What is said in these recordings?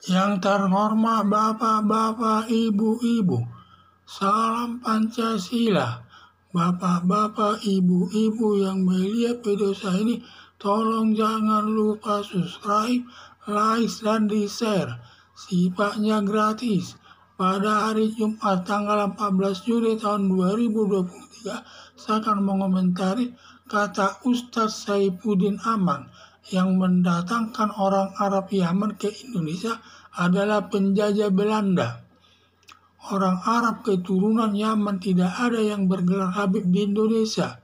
Yang terhormat Bapak-bapak, Ibu-ibu, salam Pancasila. Bapak-bapak, Ibu-ibu yang melihat video saya ini, tolong jangan lupa subscribe, like, dan di-share. Sifatnya gratis. Pada hari Jumat tanggal 14 Juli tahun 2023, saya akan mengomentari kata Ustadz Saifuddin Aman yang mendatangkan orang Arab Yaman ke Indonesia adalah penjajah Belanda. Orang Arab keturunan Yaman tidak ada yang bergelar Habib di Indonesia.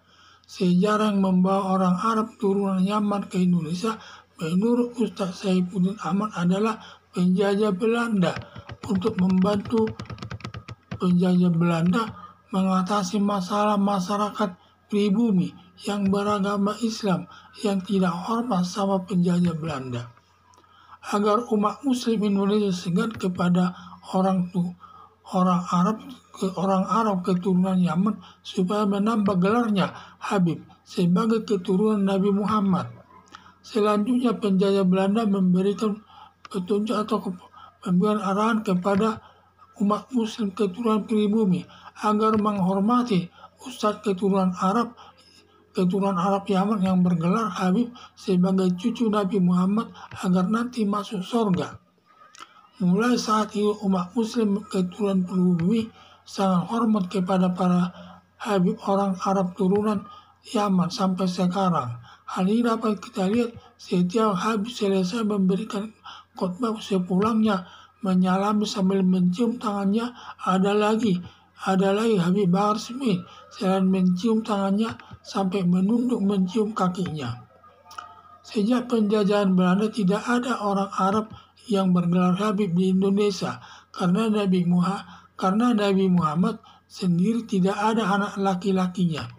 Sejarah yang membawa orang Arab turunan Yaman ke Indonesia menurut Ustadz Saifuddin Aman adalah penjajah Belanda. Untuk membantu penjajah Belanda mengatasi masalah masyarakat pribumi yang beragama Islam yang tidak hormat sama penjajah Belanda. Agar umat Muslim Indonesia segan kepada orang Arab keturunan Yaman supaya menambah gelarnya Habib sebagai keturunan Nabi Muhammad. Selanjutnya penjajah Belanda memberikan petunjuk atau memberikan arahan kepada umat Muslim keturunan pribumi agar menghormati Ustadz keturunan Arab Yaman yang bergelar Habib sebagai cucu Nabi Muhammad agar nanti masuk surga. Mulai saat itu umat Muslim keturunan pribumi sangat hormat kepada para Habib orang Arab turunan Yaman sampai sekarang. Hal ini dapat kita lihat setiap Habib selesai memberikan khotbah sepulangnya menyalami sambil mencium tangannya. Ada lagi Habib Bahar Smith selain mencium tangannya sampai menunduk mencium kakinya. Sejak penjajahan Belanda tidak ada orang Arab yang bergelar Habib di Indonesia karena Nabi Muhammad sendiri tidak ada anak laki-lakinya.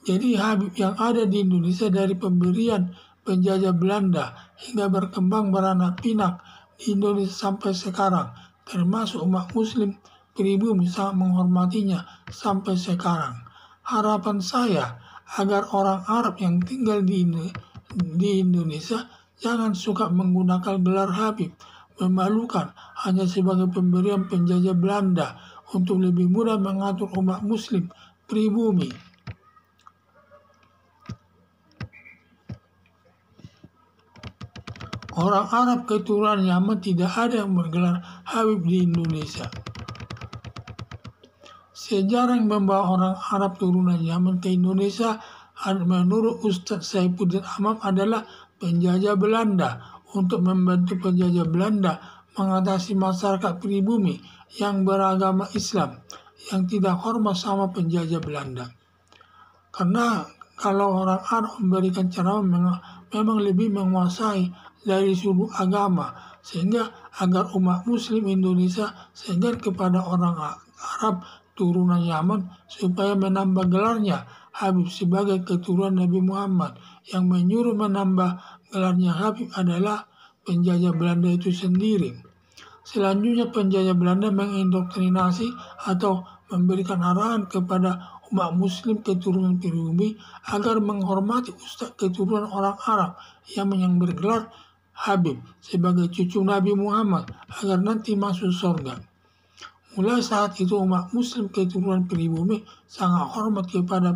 Jadi Habib yang ada di Indonesia dari pemberian penjajah Belanda hingga berkembang beranak pinak di Indonesia sampai sekarang, termasuk umat Muslim pribumi sangat menghormatinya sampai sekarang. Harapan saya agar orang Arab yang tinggal di Indonesia jangan suka menggunakan gelar Habib, memalukan hanya sebagai pemberian penjajah Belanda untuk lebih mudah mengatur umat Muslim pribumi. Orang Arab keturunan Yaman tidak ada yang bergelar Habib di Indonesia. Sejarah yang membawa orang Arab turunan Yaman ke Indonesia menurut Ustadz Saifuddin Aman adalah penjajah Belanda. Untuk membantu penjajah Belanda mengatasi masyarakat pribumi yang beragama Islam yang tidak hormat sama penjajah Belanda. Karena kalau orang Arab memberikan ceramah memang lebih menguasai dari sudut agama, sehingga agar umat Muslim Indonesia segan kepada orang Arab turunan Yaman supaya menambah gelarnya Habib sebagai keturunan Nabi Muhammad. Yang menyuruh menambah gelarnya Habib adalah penjajah Belanda itu sendiri. Selanjutnya penjajah Belanda mengindoktrinasi atau memberikan arahan kepada umat Muslim keturunan pribumi agar menghormati ustadz keturunan orang Arab yang bergelar Habib sebagai cucu Nabi Muhammad agar nanti masuk surga. Mulai saat itu umat Muslim keturunan pribumi sangat hormat kepada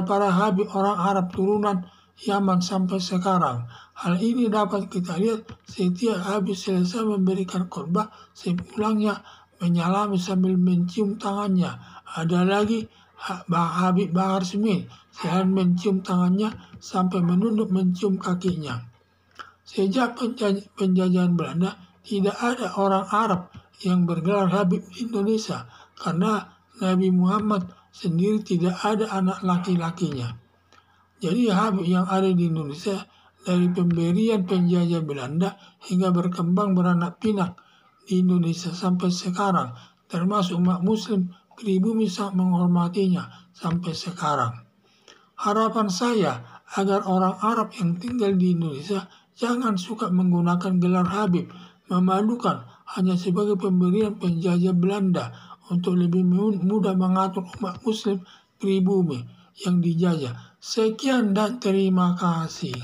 para Habib orang Arab turunan Yaman sampai sekarang. Hal ini dapat kita lihat setiap Habib selesai memberikan khotbah sepulangnya menyalami sambil mencium tangannya. Ada lagi Habib Bahar Smith selain mencium tangannya sampai menunduk mencium kakinya. Sejak penjajahan Belanda tidak ada orang Arab yang bergelar Habib di Indonesia karena Nabi Muhammad sendiri tidak ada anak laki-lakinya. Jadi Habib yang ada di Indonesia dari pemberian penjajah Belanda hingga berkembang beranak pinak di Indonesia sampai sekarang, termasuk umat Muslim pribumi sangat menghormatinya sampai sekarang. Harapan saya agar orang Arab yang tinggal di Indonesia jangan suka menggunakan gelar Habib, memalukan hanya sebagai pemberian penjajah Belanda untuk lebih mudah mengatur umat Muslim pribumi yang dijajah. Sekian dan terima kasih.